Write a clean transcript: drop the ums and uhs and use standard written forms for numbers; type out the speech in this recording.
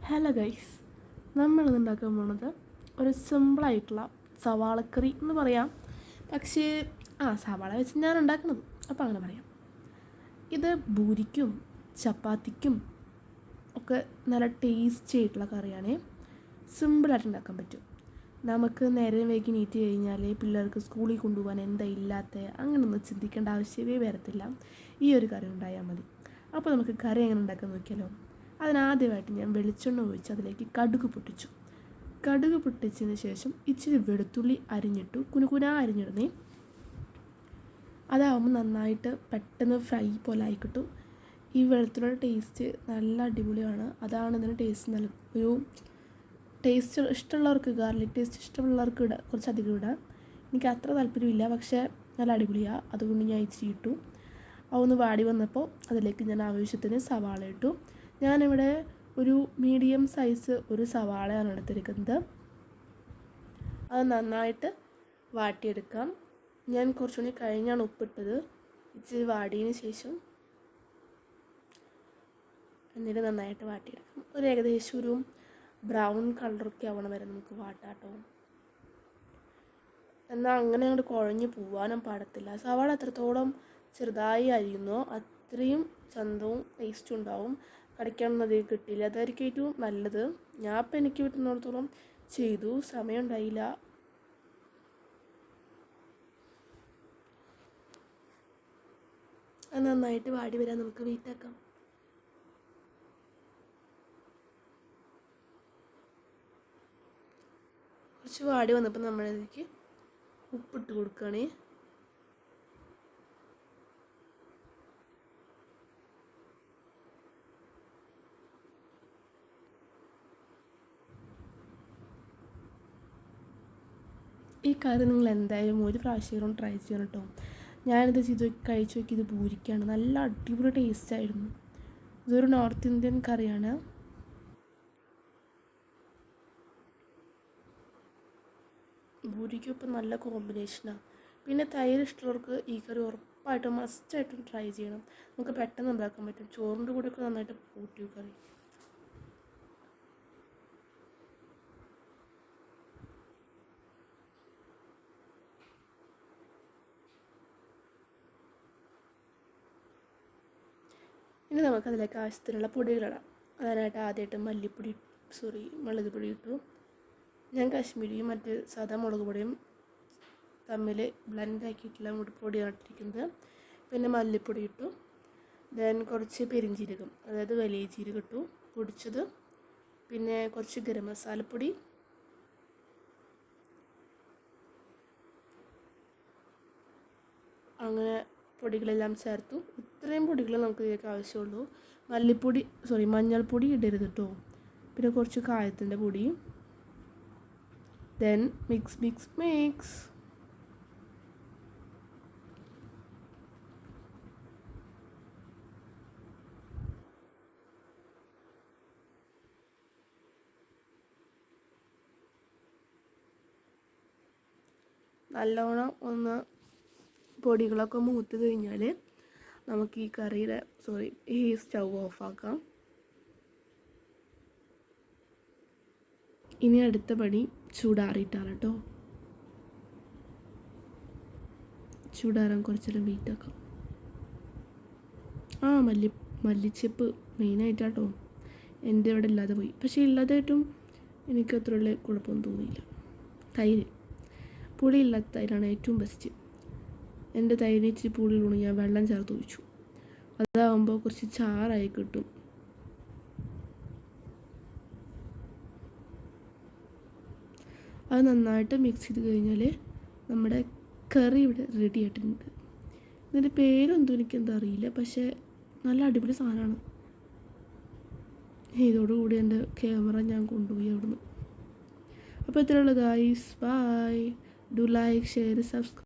Hello guys, നമ്മളിന്ന് ഉണ്ടാക്കാൻ പോണത് ഒരു സിമ്പിളായിട്ടുള്ള സവാളക്കറി എന്ന് പറയാം. പക്ഷേ സവാള വെച്ച് ഞാൻ ഉണ്ടാക്കുന്നത്, അപ്പോൾ അങ്ങനെ പറയാം. ഇത് പൂരിക്കും ചപ്പാത്തിക്കും ഒക്കെ നല്ല ടേസ്റ്റി ആയിട്ടുള്ള കറിയാണ്. സിമ്പിളായിട്ട് ഉണ്ടാക്കാൻ പറ്റും. നമുക്ക് നേരം വൈകി നീറ്റ് കഴിഞ്ഞാൽ പിള്ളേർക്ക് സ്കൂളിൽ കൊണ്ടുപോകാൻ എന്താ ഇല്ലാത്ത അങ്ങനെയൊന്നും ചിന്തിക്കേണ്ട ആവശ്യമേ വരത്തില്ല. ഈ ഒരു കറി ഉണ്ടായാൽ മതി. അപ്പോൾ നമുക്ക് കറി എങ്ങനെ ഉണ്ടാക്കാൻ നോക്കിയാലോ. അതിനാദ്യമായിട്ട് ഞാൻ വെളിച്ചെണ്ണ ഒഴിച്ച് അതിലേക്ക് കടുക് പൊട്ടിച്ചു. കടുക് പൊട്ടിച്ചതിന് ശേഷം ഇച്ചിരി വെളുത്തുള്ളി അരിഞ്ഞിട്ടു, കുനുകുനാ അരിഞ്ഞിടുന്നേ. അതാവുമ്പോൾ നന്നായിട്ട് പെട്ടെന്ന് ഫ്രൈ പോലെ ആയി കിട്ടും. ഈ വെളുത്തുള്ളിയുടെ ടേസ്റ്റ് നല്ല അടിപൊളിയാണ്. അതാണ് ഇതിന് ടേസ്റ്റ് നല്ല ഒരു ടേസ്റ്റ് ഇഷ്ടമുള്ളവർക്ക്, ഗാർലിക് ടേസ്റ്റ് ഇഷ്ടമുള്ളവർക്ക് ഇടാം, കുറച്ചധികം ഇടാം. എനിക്ക് അത്ര താല്പര്യമില്ല, പക്ഷേ നല്ല അടിപൊളിയാണ്. അതുകൊണ്ട് ഞാൻ ഇച്ചിരി ഇട്ടു. അതൊന്ന് വാടി വന്നപ്പോൾ അതിലേക്ക് ഞാൻ ആവശ്യത്തിന് സവാള ഇട്ടു. ഞാനിവിടെ ഒരു മീഡിയം സൈസ് ഒരു സവാളയാണ് എടുത്തിരിക്കുന്നത്. അത് നന്നായിട്ട് വാട്ടിയെടുക്കാം. ഞാൻ കുറച്ചുകൂടി കഴിഞ്ഞാണ് ഉപ്പിട്ടത്. ഇച്ചിരി വാടിയതിന് ശേഷം എന്നിട്ട് നന്നായിട്ട് വാട്ടിയെടുക്കാം. ഒരു ഏകദേശം ഒരു ബ്രൗൺ കളറൊക്കെ ആവണം വരെ നമുക്ക് വാട്ടാട്ടോ. എന്നാൽ അങ്ങനെ അങ്ങോട്ട് കുഴഞ്ഞ് പോവാനും പാടത്തില്ല. സവാള എത്രത്തോളം ചെറുതായി അരിയുന്നോ അത്രയും ചന്തവും ടേസ്റ്റും ഉണ്ടാവും. കടിക്കാനൊന്നും അധികം കിട്ടിയില്ല. അതായിരിക്കും ഏറ്റവും നല്ലത്. ഞാൻ ഇപ്പം എനിക്ക് പറ്റുന്നിടത്തോളം ചെയ്തു, സമയം ഉണ്ടായില്ല. അത് നന്നായിട്ട് വാടി വരാൻ നമുക്ക് വെയിറ്റ് ആക്കാം. കുറച്ച് വാടി വന്നപ്പോൾ നമ്മളതിലേക്ക് ഉപ്പിട്ട് കൊടുക്കുകയാണേ. ഈ കറി നിങ്ങൾ എന്തായാലും ഒരു പ്രാവശ്യം ട്രൈ ചെയ്യണം കേട്ടോ. ഞാനിത് കഴിച്ച് നോക്കി. ഇത് പൂരിക്കാണ്, നല്ല അടിപൊളി ടേസ്റ്റായിരുന്നു. ഇതൊരു നോർത്ത് ഇന്ത്യൻ കറിയാണ്. പൂരിക്കൊപ്പം നല്ല കോമ്പിനേഷനാണ്. പിന്നെ തൈര് ഇഷ്ടമുള്ളവർക്ക് ഈ കറി ഉറപ്പായിട്ടും മസ്റ്റായിട്ടും ട്രൈ ചെയ്യണം. നമുക്ക് പെട്ടെന്ന് ഉണ്ടാക്കാൻ പറ്റും. ചോറിൻ്റെ കൂടെയൊക്കെ നന്നായിട്ട് കൂട്ടി കറി. ഇനി നമുക്കതിലേക്ക് ആവശ്യത്തിനുള്ള പൊടികളിടാം. അതിനായിട്ട് ആദ്യമായിട്ട് മുളക് പൊടി ഇട്ടു. ഞാൻ കാശ്മീരിയും മറ്റ് സാധാ മുളക് പൊടിയും തമ്മിൽ ബ്ലെൻഡ് ആക്കിയിട്ടുള്ള പൊടിയാണ് ഇട്ടിരിക്കുന്നത്. പിന്നെ മല്ലിപ്പൊടി ഇട്ടു. ദെൻ കുറച്ച് പെരിഞ്ജീരകം, അതായത് വലിയ ജീരകം ഇട്ടു പൊടിച്ചത്. പിന്നെ കുറച്ച് ഗരം മസാലപ്പൊടി, അങ്ങനെ പൊടികളെല്ലാം ചേർത്തു. ഇത്രയും പൊടികൾ നമുക്ക് ഇതിലേക്ക് ആവശ്യമുള്ളൂ. മഞ്ഞൾപ്പൊടി ഇടരുത് കേട്ടോ. പിന്നെ കുറച്ച് കായത്തിൻ്റെ പൊടി. Then mix. നല്ലോണം ഒന്ന് പൊടികളൊക്കെ മൂത്ത് കഴിഞ്ഞാൽ നമുക്ക് ഈ സ്റ്റൗ ഓഫാക്കാം. ഇനി അടുത്ത പണി ചൂടാറിയിട്ടാണ് കേട്ടോ. ചൂടാറാൻ കുറച്ചെല്ലാം വെയിറ്റ് ആക്കാം. മല്ലിച്ചപ്പ് മെയിനായിട്ടാട്ടോ. എൻ്റെ ഇവിടെ ഇല്ലാതെ പോയി, പക്ഷേ ഇല്ലാതായിട്ടും എനിക്ക് അത്ര ഉള്ള കുഴപ്പമൊന്നും തോന്നിയില്ല. തൈര്, പുളിയില്ലാത്ത തൈരാണ് ഏറ്റവും ബെസ്റ്റ്. എൻ്റെ തൈരിന് ഇച്ചിരി പുളിയിലൂടെ ഞാൻ വെള്ളം ചേർത്ത് ഒഴിച്ചു. അതാകുമ്പോൾ കുറച്ച് ചാറായി കിട്ടും. അത് നന്നായിട്ട് മിക്സ് ചെയ്ത് കഴിഞ്ഞാൽ നമ്മുടെ കറി ഇവിടെ റെഡി ആയിട്ടുണ്ട്. ഇതിൻ്റെ പേരൊന്നും എനിക്കെന്താ അറിയില്ല, പക്ഷേ നല്ല അടിപൊളി സാധനമാണ്. ഇതോടുകൂടി എൻ്റെ ക്യാമറ ഞാൻ കൊണ്ടുപോയി അവിടുന്ന്. അപ്പോൾ ഇത്രയുള്ള guys, bye. Do like, share, subscribe.